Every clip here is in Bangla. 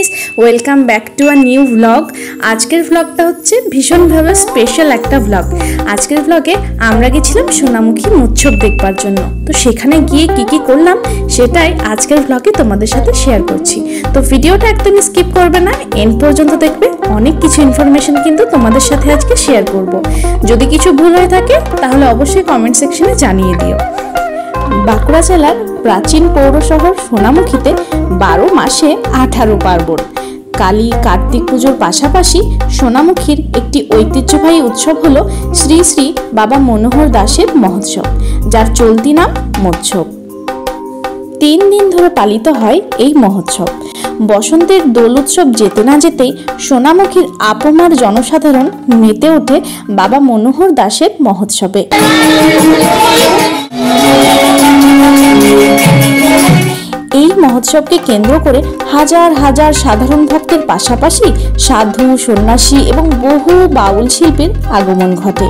Guys, welcome back to a new blog. আজকের ব্লগটা হচ্ছে ভীষণভাবে স্পেশাল একটা ব্লগ। আজকের ব্লগে আমরা গেছিলাম সোনামুখী মৎস্যব দেখবার জন্য। তো সেখানে গিয়ে কি করলাম সেটাই আজকের ব্লগে তোমাদের সাথে শেয়ার করছি। তো ভিডিওটা একদমই স্কিপ করবে না, এন্ড পর্যন্ত দেখবে। অনেক কিছু ইনফরমেশন কিন্তু তোমাদের সাথে আজকে শেয়ার করব। যদি কিছু ভুল হয়ে থাকে তাহলে অবশ্যই কমেন্ট সেকশনে জানিয়ে দিও। বাঁকুড়া জেলার প্রাচীন পৌর শহর সোনামুখীতে 12 মাসে 18 পার্বণ। কালী কার্তিক পুজোর পাশাপাশি সোনামুখীর একটি ঐতিহ্যবাহী উৎসব হলো শ্রী শ্রী বাবা মনোহর দাসের মহোৎসব, যার চলতি নাম মৎস্যব। 3 দিন ধরে পালিত হয় এই মহোৎসব। বসন্তের দোল উৎসব যেতে না যেতেই সোনামুখীর আপমার জনসাধারণ মেতে ওঠে বাবা মনোহর দাসের মহোৎসবে। এই মহোৎসবকে কেন্দ্র করে হাজার হাজার সাধারণ ভক্তের পাশাপাশি সাধু, সন্ন্যাসী এবং বহু বাউল শিল্পীর আগমন ঘটে।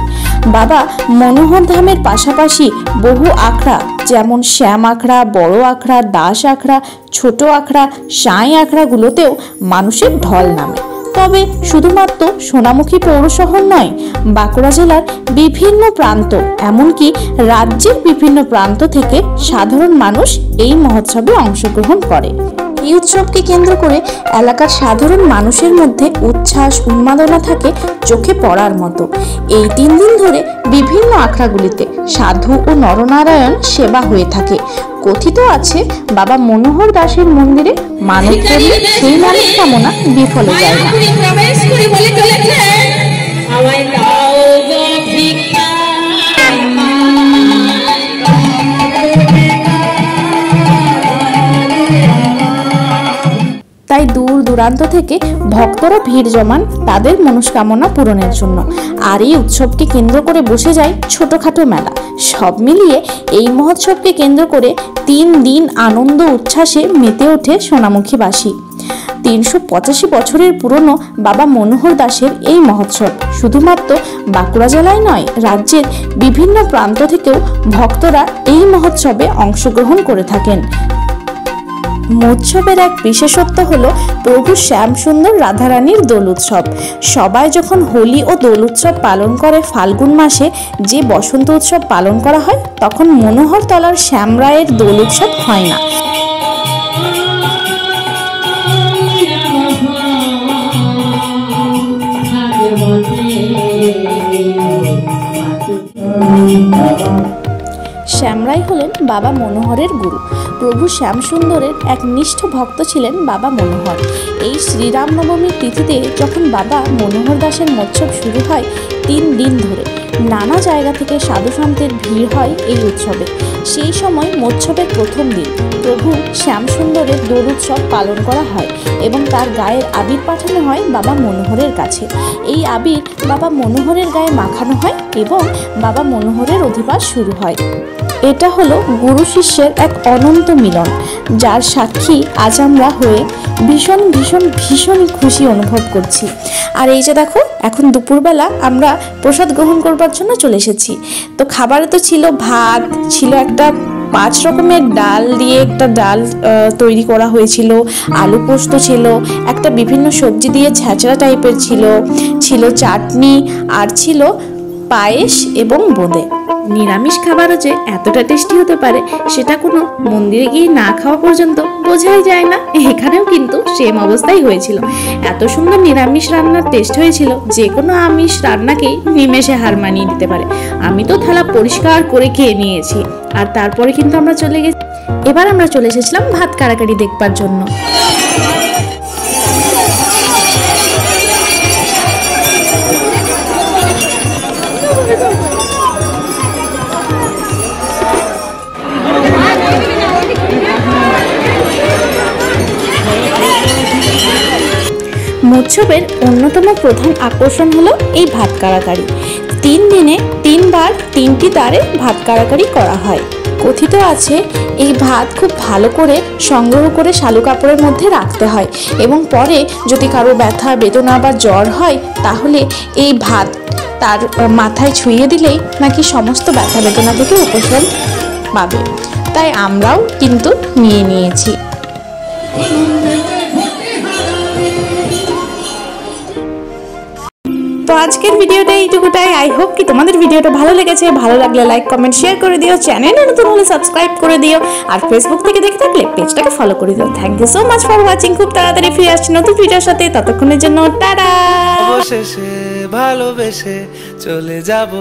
বাবা মনোহর ধামের পাশাপাশি বহু আখড়া, যেমন শ্যাম আখড়া, বড় আখড়া, দাস আখড়া, ছোট আখড়া, সাঁই আখড়াগুলোতেও মানুষের ঢল নামে। তবে শুধুমাত্র সোনামুখী পৌর শহর নয়, বাঁকুড়া জেলার বিভিন্ন প্রান্ত, এমনকি রাজ্যের বিভিন্ন প্রান্ত থেকে সাধারণ মানুষ এই মহোৎসবে অংশগ্রহণ করে। এই উৎসবকে কেন্দ্র করে এলাকার সাধারণ মানুষের মধ্যে উচ্ছ্বাস, উন্মাদনা থাকে চোখে পড়ার মতো। এই 3 দিন ধরে বিভিন্ন আখড়াগুলিতে সাধু ও নরনারায়ণ সেবা হয়ে থাকে। কথিত আছে, বাবা মনোহর দাসের মন্দিরে মানত করলে সেই মনস্কামনা বিফল যায় না। তাই দূর দূরান্ত থেকে ভক্তরা ভিড় জমান তাদের মনস্কামনা পূরণের জন্য। আর এই উৎসবকে কেন্দ্র করে বসে যায় ছোটখাটো মেলা। সব মিলিয়ে এই মহোৎসবকে কেন্দ্র করে 3 দিন আনন্দ উচ্ছ্বাসে মেতে ওঠে সোনামুখীবাসী। 385 বছরের পুরনো বাবা মনোহর দাসের এই মহোৎসব শুধুমাত্র বাঁকুড়া জেলায় নয়, রাজ্যের বিভিন্ন প্রান্ত থেকেও ভক্তরা এই মহোৎসবে অংশগ্রহণ করে থাকেন। মৎস্যবের এক বিশেষত্ব হলো প্রভু শ্যামসুন্দর রাধারানীর দোল উৎসব। সবাই যখন হোলি ও দোল উৎসব পালন করে ফাল্গুন মাসে যে বসন্ত উৎসব পালন করা হয়, তখন মনোহর তলার শ্যামরায়ের দোল উৎসব হয় না। শ্যামরায় হলেন বাবা মনোহরের গুরু। প্রভু শ্যামসুন্দরের এক নিষ্ঠ ভক্ত ছিলেন বাবা মনোহর। এই শ্রীরাম নবমীর তিথিতে যখন বাবা মনোহর দাসের মৎস্যব শুরু হয়, 3 দিন ধরে নানা জায়গা থেকে সাধুসন্তের ভিড় হয় এই উৎসবে। সেই সময় মৎস্যবের প্রথম দিন প্রভু শ্যামসুন্দরের দোল উৎসব পালন করা হয় এবং তার গায়ের আবির পাঠানো হয় বাবা মনোহরের কাছে। এই আবির বাবা মনোহরের গায়ে মাখানো হয় এবং বাবা মনোহরের অধিবাস শুরু হয়। এটা হলো গুরু শিষ্যের এক অনন্ত মিলন, যার সাক্ষী আজ আমরা হয়ে ভীষণ খুশি অনুভব করছি। আর এই যে দেখো, এখন দুপুরবেলা আমরা প্রসাদ গ্রহণ করবার জন্য চলে এসেছি। তো খাবারে তো ছিল ভাত, ছিল একটা 5 রকমের ডাল দিয়ে একটা ডাল তৈরি করা হয়েছিল, আলু পোস্ত ছিল, একটা বিভিন্ন সবজি দিয়ে ছ্যাঁচড়া টাইপের ছিল চাটনি, আর ছিল পায়েস এবং বোঁদে। নিরামিষ খাবারও যে এতটা টেস্টি হতে পারে সেটা কোনো মন্দিরে গিয়ে না খাওয়া পর্যন্ত বোঝাই যায় না। এখানেও কিন্তু সেম অবস্থাই হয়েছিল। এত সুন্দর নিরামিষ রান্নার টেস্ট হয়েছিল, যে কোনো আমিষ রান্নাকেই নিমেষে হার মানিয়ে দিতে পারে। আমি তো থালা পরিষ্কার করে খেয়ে নিয়েছি। আর তারপরে কিন্তু আমরা এবার আমরা চলে এসেছিলাম ভাত কাড়াকাড়ি দেখবার জন্য। মৎস্যবের অন্যতম প্রধান আকর্ষণ হলো এই ভাত কাড়াকাড়ি। 3 দিনে 3 বার 3টি তারে ভাত কাড়াকাড়ি করা হয়। কথিত আছে, এই ভাত খুব ভালো করে সংগ্রহ করে শালু কাপড়ের মধ্যে রাখতে হয় এবং পরে যদি কারো ব্যথা বেদনা বা জ্বর হয়, তাহলে এই ভাত তার মাথায় ছুঁয়ে দিলেই নাকি সমস্ত ব্যথা বেদনা থেকে উপশম পাবে। তাই আমরাও কিন্তু নিয়েছি। তো আজকের ভিডিওটা এইটুকুটাই। আই হোপ কি তোমাদের ভিডিওটা ভালো লেগেছে। ভালো লাগলে লাইক কমেন্ট শেয়ার করে দিও, চ্যানেলে নতুন হলে সাবস্ক্রাইব করে দিও, আর ফেসবুক থেকে দেখে থাকলে পেজটাকে ফলো করে দিও। Thank you so much for watching. খুব তাড়াতাড়ি ফিরে আসছি নতুন ভিডিওর সাথে, ততক্ষণের জন্য টাটা। অবশেষে ভালোবেসে চলে যাব।